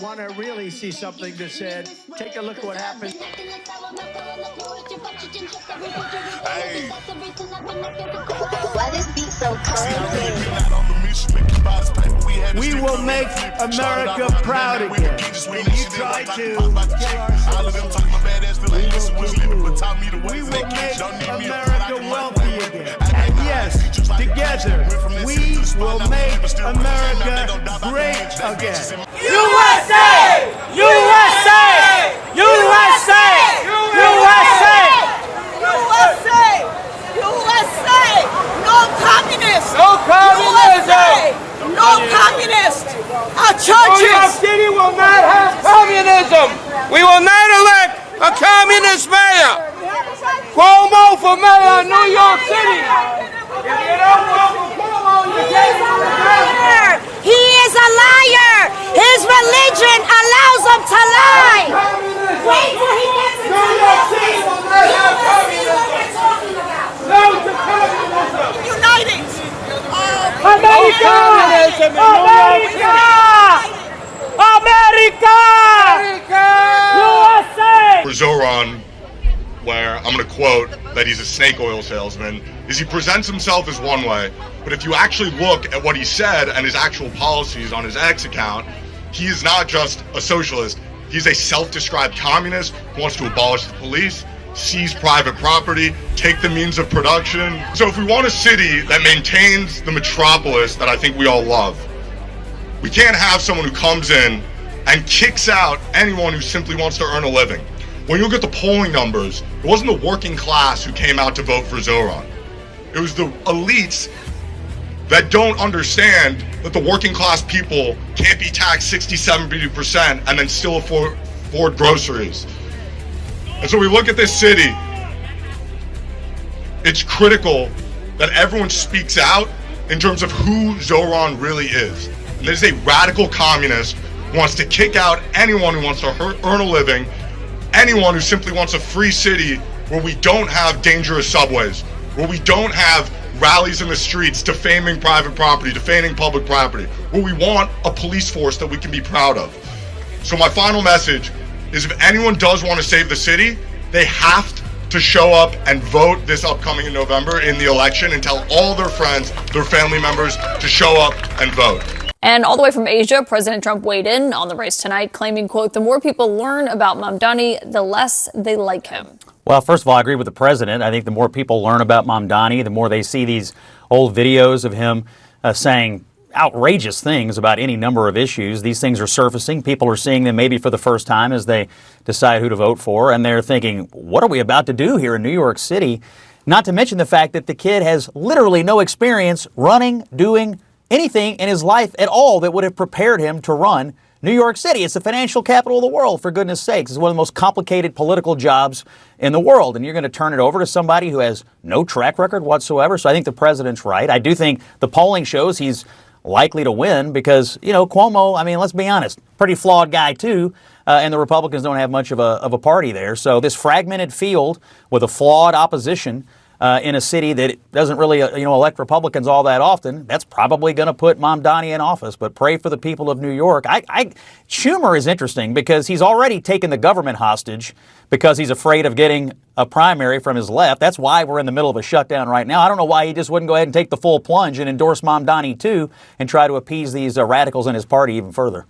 Want to really see something that said, take a look at what happened. Hey. Why this beat so crazy? We will make America proud again. And you try to we will make America wealthy again. And yes, together, we will make America great again. USA! USA! USA! USA! USA! USA! No communist! No communism! USA! No communist! Our New York churches! City will not have communism! We will not elect a communist mayor! Cuomo for mayor of New York City! If you don't vote for Cuomo, you can't vote for mayor! He is a liar! His religion allows him to lie! Wait till he gets into New York City will not have communism! No to communism! United! America! America! America! USA! For Zoran, where I'm going to quote that he's a snake oil salesman, is he presents himself as one way, but if you actually look at what he said and his actual policies on his X account, he is not just a socialist, he's a self-described communist who wants to abolish the police, seize private property, take the means of production. So if we want a city that maintains the metropolis that I think we all love, we can't have someone who comes in and kicks out anyone who simply wants to earn a living. When you look at the polling numbers, it wasn't the working class who came out to vote for Zoran. It was the elites that don't understand that the working class people can't be taxed 60-70% and then still afford groceries. And so we look at this city, it's critical that everyone speaks out in terms of who Zoran really is. And this is a radical communist who wants to kick out anyone who wants to earn a living, anyone who simply wants a free city where we don't have dangerous subways, where we don't have rallies in the streets defaming private property, defaming public property, where we want a police force that we can be proud of. So my final message is, if anyone does want to save the city, they have to show up and vote this upcoming in November in the election and tell all their friends, their family members to show up and vote. And all the way from Asia, President Trump weighed in on the race tonight, claiming, quote, the more people learn about Mamdani, the less they like him. Well, first of all, I agree with the president. I think the more people learn about Mamdani, the more they see these old videos of him saying outrageous things about any number of issues. These things are surfacing. People are seeing them maybe for the first time as they decide who to vote for. And they're thinking, what are we about to do here in New York City? Not to mention the fact that the kid has literally no experience running, doing anything in his life at all that would have prepared him to run New York City. It's the financial capital of the world, for goodness sakes. It's one of the most complicated political jobs in the world. And you're going to turn it over to somebody who has no track record whatsoever. So I think the president's right. I do think the polling shows he's likely to win because, you know, Cuomo, I mean, let's be honest, pretty flawed guy too. And the Republicans don't have much of a party there. So this fragmented field with a flawed opposition in a city that doesn't really, elect Republicans all that often, that's probably going to put Mamdani in office. But pray for the people of New York. Schumer is interesting because he's already taken the government hostage because he's afraid of getting a primary from his left. That's why we're in the middle of a shutdown right now. I don't know why he just wouldn't go ahead and take the full plunge and endorse Mamdani too and try to appease these radicals in his party even further.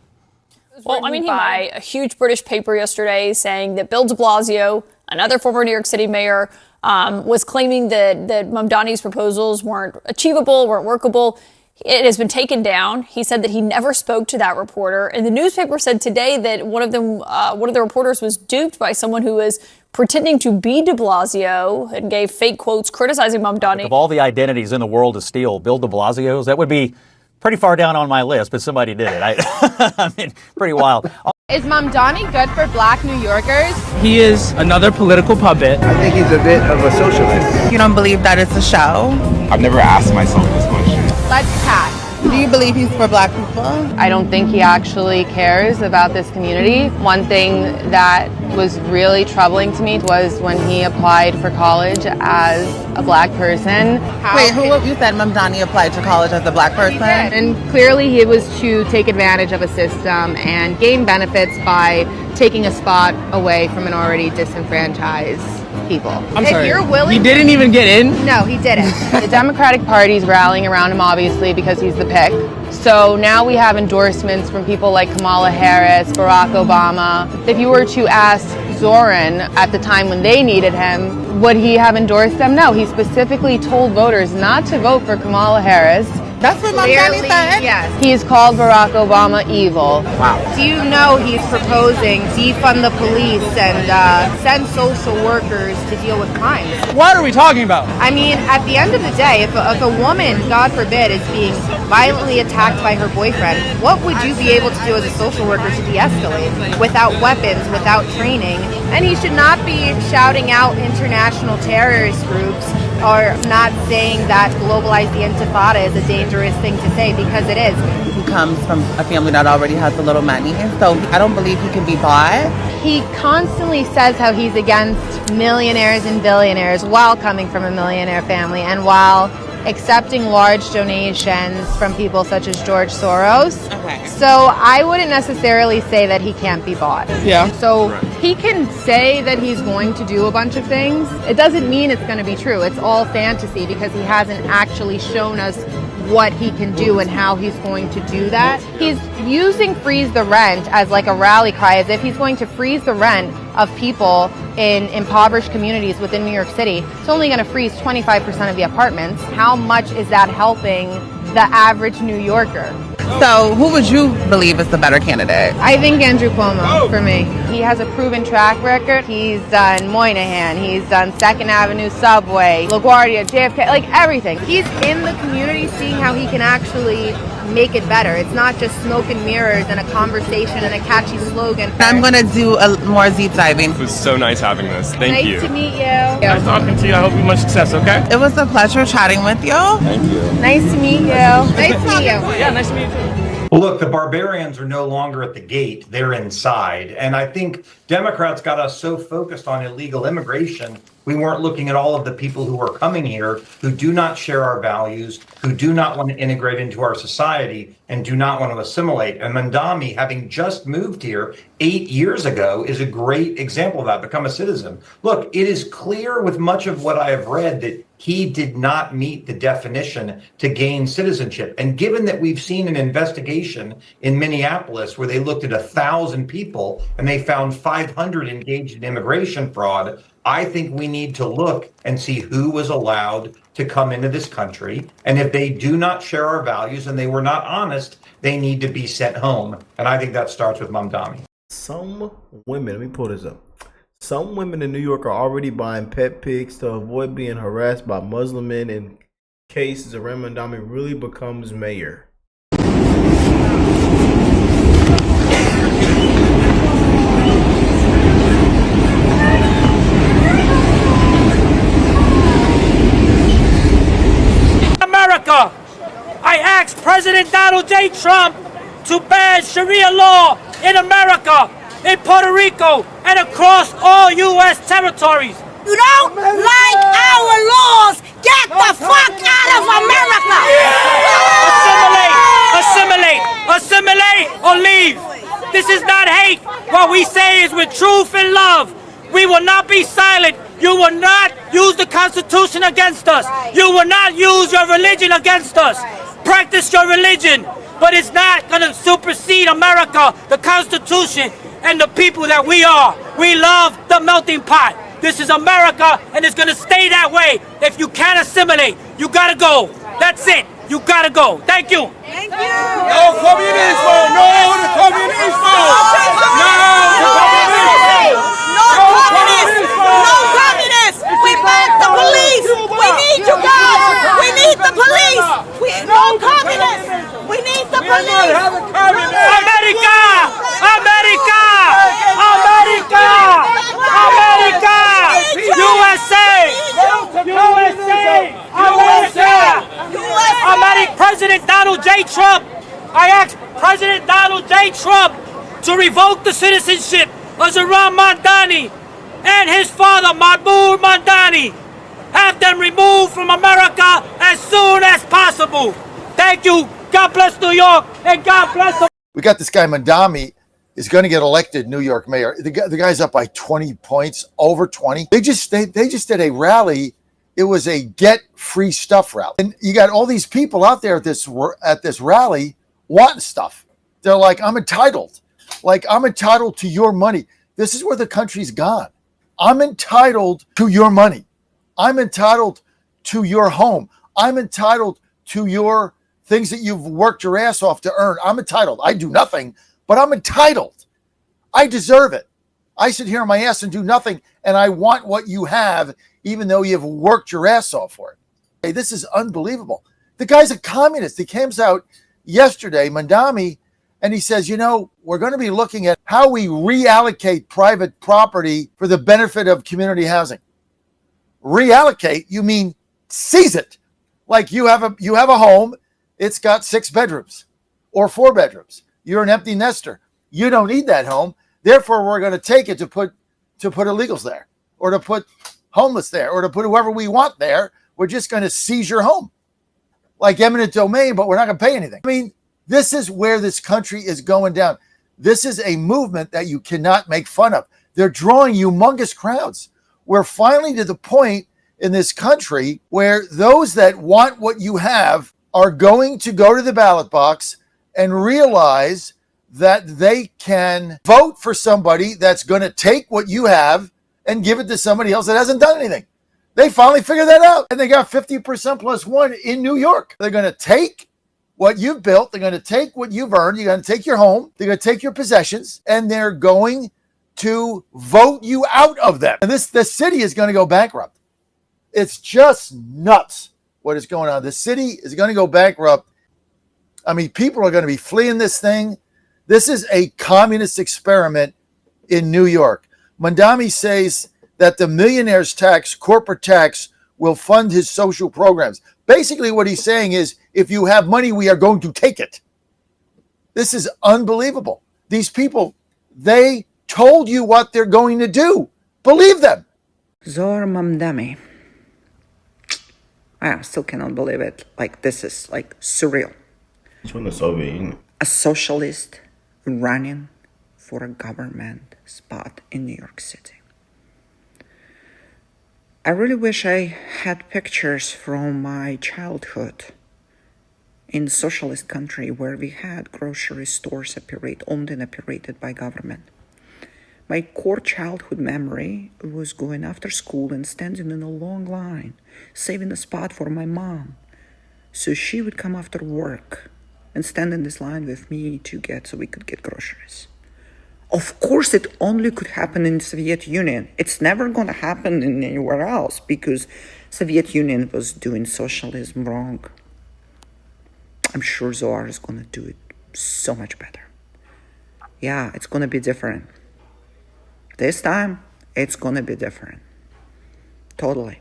Well, I mean, by a huge British paper yesterday saying that Bill de Blasio, another former New York City mayor, was claiming that Mamdani's proposals weren't achievable, weren't workable. It has been taken down. He said that he never spoke to that reporter. And the newspaper said today that one of the reporters was duped by someone who was pretending to be de Blasio and gave fake quotes criticizing Mamdani. Of all the identities in the world to steal, Bill de Blasio's, that would be pretty far down on my list, but somebody did it. I mean, pretty wild. Is Mamdani good for black New Yorkers? He is another political puppet. I think he's a bit of a socialist. You don't believe that it's a show? I've never asked myself this question. Let's chat. Do you believe he's for black people? I don't think he actually cares about this community. One thing that was really troubling to me was when he applied for college as a black person. Wait, you said Mamdani applied to college as a black person? And clearly he was to take advantage of a system and gain benefits by taking a spot away from an already disenfranchised people. I'm sorry. If you're willing, he didn't even get in? No, he didn't. The Democratic Party's rallying around him, obviously, because he's the pick. So now we have endorsements from people like Kamala Harris, Barack Obama. If you were to ask Zoran at the time when they needed him, would he have endorsed them? No, he specifically told voters not to vote for Kamala Harris. That's what Mamdani said? Yes. He's called Barack Obama evil. Wow. Do you know he's proposing defund the police and send social workers to deal with crimes? What are we talking about? I mean, at the end of the day, if a woman, God forbid, is being violently attacked by her boyfriend, what would you be able to do as a social worker to de-escalate without weapons, without training? And he should not be shouting out international terrorist groups or not saying that globalize the intifada is a dangerous thing to say, because it is. He comes from a family that already has a little money, so I don't believe he can be bought. He constantly says how he's against millionaires and billionaires while coming from a millionaire family and while accepting large donations from people such as George Soros. Okay. So I wouldn't necessarily say that he can't be bought. Yeah. So he can say that he's going to do a bunch of things. It doesn't mean it's going to be true. It's all fantasy because he hasn't actually shown us what he can do and how he's going to do that. He's using freeze the rent as like a rally cry, as if he's going to freeze the rent of people in impoverished communities within New York City. It's only going to freeze 25% of the apartments. How much is that helping the average New Yorker? So who would you believe is the better candidate? I think Andrew Cuomo, for me. He has a proven track record. He's done Moynihan. He's done 2nd Avenue Subway, LaGuardia, JFK, like everything. He's in the community seeing how he can actually make it better. It's not just smoke and mirrors and a conversation and a catchy slogan. I'm going to do a more deep diving. It was so nice having this. Thank you. Nice to meet you. Nice talking to you. I hope you much success, okay? It was a pleasure chatting with you. Thank you. Nice to meet you. Nice to meet you. Yeah, nice to meet you too. Well, look, the barbarians are no longer at the gate. They're inside. And I think Democrats got us so focused on illegal immigration, we weren't looking at all of the people who are coming here who do not share our values, who do not want to integrate into our society, and do not want to assimilate. And Mamdani, having just moved here 8 years ago, is a great example of that, become a citizen. Look, it is clear with much of what I have read that he did not meet the definition to gain citizenship. And given that we've seen an investigation in Minneapolis where they looked at 1,000 people and they found 500 engaged in immigration fraud, I think we need to look and see who was allowed to come into this country. And if they do not share our values and they were not honest, they need to be sent home. And I think that starts with Mamdani. Some women, let me pull this up. Some women in New York are already buying pet pigs to avoid being harassed by Muslim men in case Zoran Mamdani really becomes mayor. America, I asked President Donald J. Trump to ban Sharia law in America, in Puerto Rico, and across all U.S. territories. You don't like our laws? Get the fuck out of America! Assimilate or leave. This is not hate. What we say is with truth and love. We will not be silent. You will not use the Constitution against us. You will not use your religion against us. Practice your religion, but it's not going to supersede America, the Constitution, and the people that we are. We love the melting pot. This is America, and it's going to stay that way. If you can't assimilate, you got to go. That's it. You got to go. Thank you. Thank you. No communismo! No to communismo! No to communismo! No communists! No communists! We want the police! We need you guys! We need the police! No communists! We need the police! America! America! America! America! USA! USA! America! President Donald J. Trump telling Trump to revoke the citizenship of Zoran Mamdani and his father, Mahmoud Mamdani. Have them removed from America as soon as possible. Thank you. God bless New York, and God bless the... We got this guy, Mamdani, is going to get elected New York mayor. The guy's up by 20 points, over 20. They just did a rally. It was a get free stuff rally. And you got all these people out there at this rally wanting stuff. They're like, I'm entitled. Like, I'm entitled to your money. This is where the country's gone. I'm entitled to your money. I'm entitled to your home. I'm entitled to your things that you've worked your ass off to earn. I'm entitled. I do nothing, but I'm entitled. I deserve it. I sit here on my ass and do nothing, and I want what you have, even though you've worked your ass off for it. Hey, this is unbelievable. The guy's a communist. He comes out yesterday, Mamdani, and he says, you know, we're going to be looking at how we reallocate private property for the benefit of community housing. Reallocate, you mean seize it. Like you have a home, it's got 6 bedrooms or 4 bedrooms. You're an empty nester. You don't need that home. Therefore, we're going to take it to put illegals there, or to put homeless there, or to put whoever we want there. We're just going to seize your home like eminent domain, but we're not going to pay anything. I mean, this is where this country is going down. This is a movement that you cannot make fun of. They're drawing humongous crowds. We're finally to the point in this country where those that want what you have are going to go to the ballot box and realize that they can vote for somebody that's going to take what you have and give it to somebody else that hasn't done anything. They finally figured that out, and they got 50% plus one in New York. They're going to take what you've built. They're going to take what you've earned. You're going to take your home. They're going to take your possessions, and they're going to vote you out of them. And the city is going to go bankrupt. It's just nuts what is going on. The city is going to go bankrupt. I mean, people are going to be fleeing this thing. This is a communist experiment in New York. Mamdani says that the millionaire's tax, corporate tax, will fund his social programs. Basically, what he's saying is, if you have money, we are going to take it. This is unbelievable. These people, they told you what they're going to do. Believe them. Zoran Mamdani. I still cannot believe it. Like, this is like surreal. A socialist running for a government spot in New York City. I really wish I had pictures from my childhood in the socialist country where we had grocery stores owned and operated by government. My core childhood memory was going after school and standing in a long line, saving a spot for my mom, so she would come after work and stand in this line with me so we could get groceries. Of course, it only could happen in the Soviet Union. It's never going to happen anywhere else because Soviet Union was doing socialism wrong. I'm sure Zohran is going to do it so much better. Yeah, it's going to be different. This time, it's going to be different. Totally.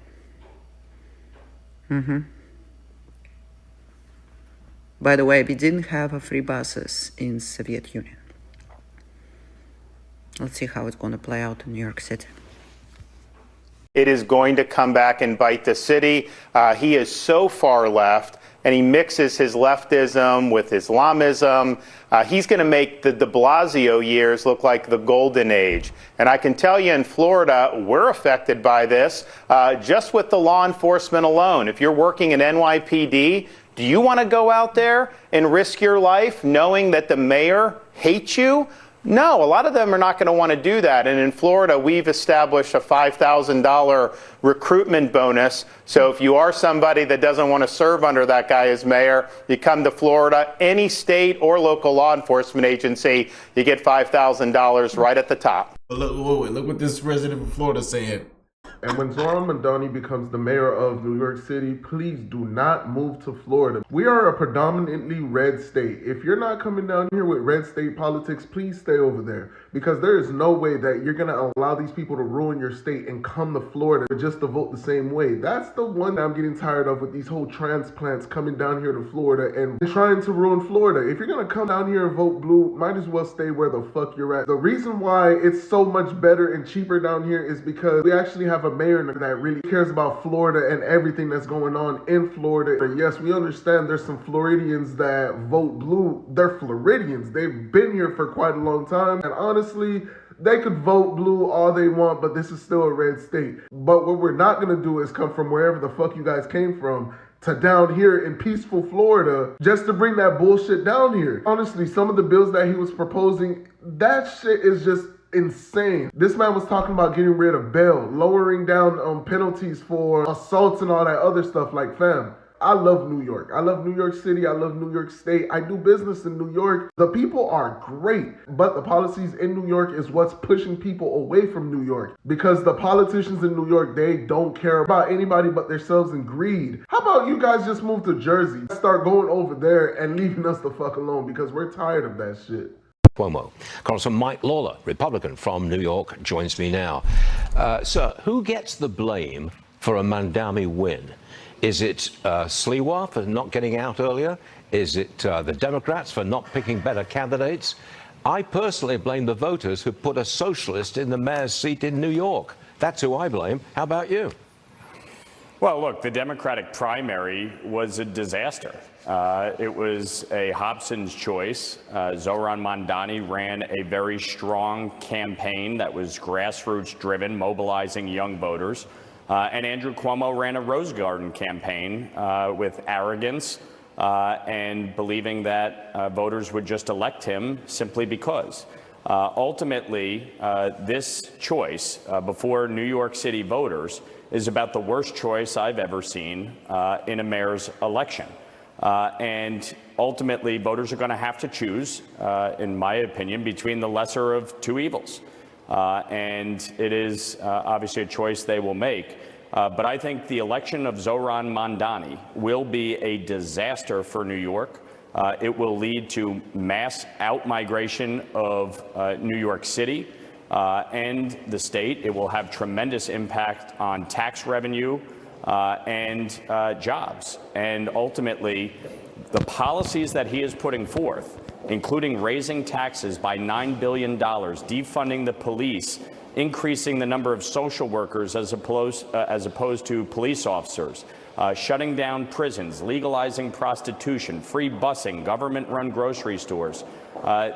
By the way, we didn't have free buses in Soviet Union. Let's see how it's going to play out in New York City. It is going to come back and bite the city. He is so far left, and he mixes his leftism with Islamism. He's going to make the de Blasio years look like the golden age. And I can tell you in Florida, we're affected by this just with the law enforcement alone. If you're working at NYPD, do you want to go out there and risk your life knowing that the mayor hates you? No, a lot of them are not going to want to do that. And in Florida, we've established a $5,000 recruitment bonus. So if you are somebody that doesn't want to serve under that guy as mayor, you come to Florida, any state or local law enforcement agency, you get $5,000 right at the top. Look what this resident of Florida saying. And when Zoran Mamdani becomes the mayor of New York City, please do not move to Florida. We are a predominantly red state. If you're not coming down here with red state politics, please stay over there. Because there is no way that you're going to allow these people to ruin your state and come to Florida just to vote the same way. That's the one that I'm getting tired of with these whole transplants coming down here to Florida and trying to ruin Florida. If you're going to come down here and vote blue, might as well stay where the fuck you're at. The reason why it's so much better and cheaper down here is because we actually have a mayor that really cares about Florida and everything that's going on in Florida. And yes, we understand there's some Floridians that vote blue. They're Floridians. They've been here for quite a long time. And honestly, they could vote blue all they want, but this is still a red state. But what we're not going to do is come from wherever the fuck you guys came from to down here in peaceful Florida just to bring that bullshit down here. Honestly, some of the bills that he was proposing, that shit is just insane. This man was talking about getting rid of bail, lowering down penalties for assaults and all that other stuff. Like, fam, I love New York. I love New York City. I love New York State. I do business in New York. The people are great, but the policies in New York is what's pushing people away from New York, because the politicians in New York, they don't care about anybody but themselves and greed. How about you guys just move to Jersey, start going over there and leaving us the fuck alone, because we're tired of that shit. Cuomo. Congressman Mike Lawler, Republican from New York, joins me now. Sir, who gets the blame for a Mamdani win? Is it Sliwa for not getting out earlier? Is it the Democrats for not picking better candidates? I personally blame the voters who put a socialist in the mayor's seat in New York. That's who I blame. How about you? Well, look, the Democratic primary was a disaster. It was a Hobson's choice. Zoran Mamdani ran a very strong campaign that was grassroots driven, mobilizing young voters. And Andrew Cuomo ran a Rose Garden campaign with arrogance and believing that voters would just elect him simply because. Ultimately, this choice before New York City voters is about the worst choice I've ever seen in a mayor's election. And ultimately, voters are going to have to choose, in my opinion, between the lesser of two evils. And it is obviously a choice they will make. But I think the election of Zoran Mamdani will be a disaster for New York. It will lead to mass outmigration of New York City and the state. It will have tremendous impact on tax revenue and jobs. And ultimately, the policies that he is putting forth, including raising taxes by $9 billion, defunding the police, increasing the number of social workers as opposed to police officers, shutting down prisons, legalizing prostitution, free busing, government-run grocery stores.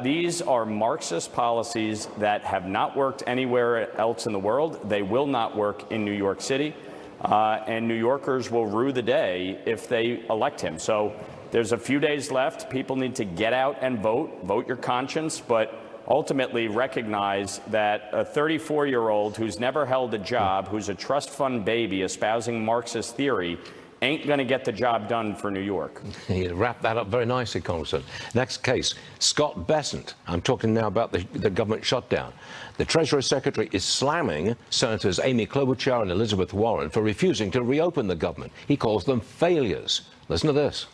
These are Marxist policies that have not worked anywhere else in the world. They will not work in New York City, and New Yorkers will rue the day if they elect him. So there's a few days left. People need to get out and vote your conscience, but ultimately recognize that a 34-year-old who's never held a job, who's a trust fund baby espousing Marxist theory, ain't going to get the job done for New York. You wrap that up very nicely, Congressman. Next case, Scott Bessent. I'm talking now about the government shutdown. The Treasury Secretary is slamming Senators Amy Klobuchar and Elizabeth Warren for refusing to reopen the government. He calls them failures. Listen to this.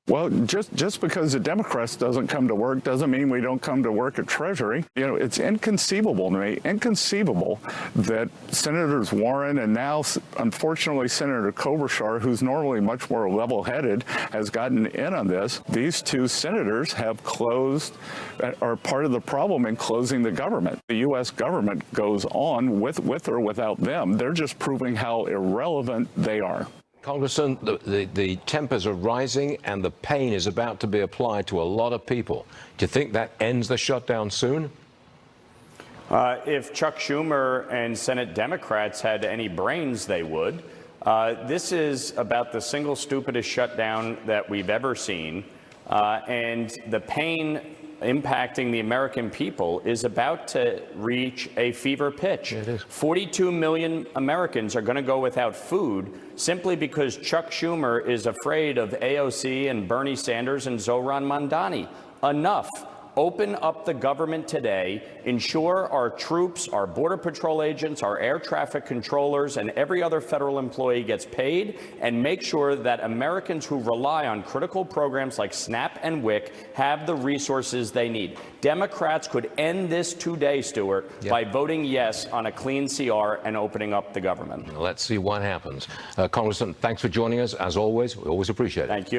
Well, just because the Democrats doesn't come to work doesn't mean we don't come to work at Treasury. You know, it's inconceivable to me, inconceivable that Senators Warren and now, unfortunately, Senator Klobuchar, who's normally much more level-headed, has gotten in on this. These two senators have are part of the problem in closing the government. The U.S. government goes on with or without them. They're just proving how irrelevant they are. Congressman, the tempers are rising and the pain is about to be applied to a lot of people. Do you think that ends the shutdown soon? If Chuck Schumer and Senate Democrats had any brains, they would. This is about the single stupidest shutdown that we've ever seen. And the pain impacting the American people is about to reach a fever pitch. 42 million Americans are going to go without food simply because Chuck Schumer is afraid of AOC and Bernie Sanders and Zoran Mamdani. Enough. Open up the government today, ensure our troops, our Border Patrol agents, our air traffic controllers, and every other federal employee gets paid, and make sure that Americans who rely on critical programs like SNAP and WIC have the resources they need. Democrats could end this today, Stuart, by voting yes on a clean CR and opening up the government. Let's see what happens. Congressman, thanks for joining us. As always, we always appreciate it. Thank you.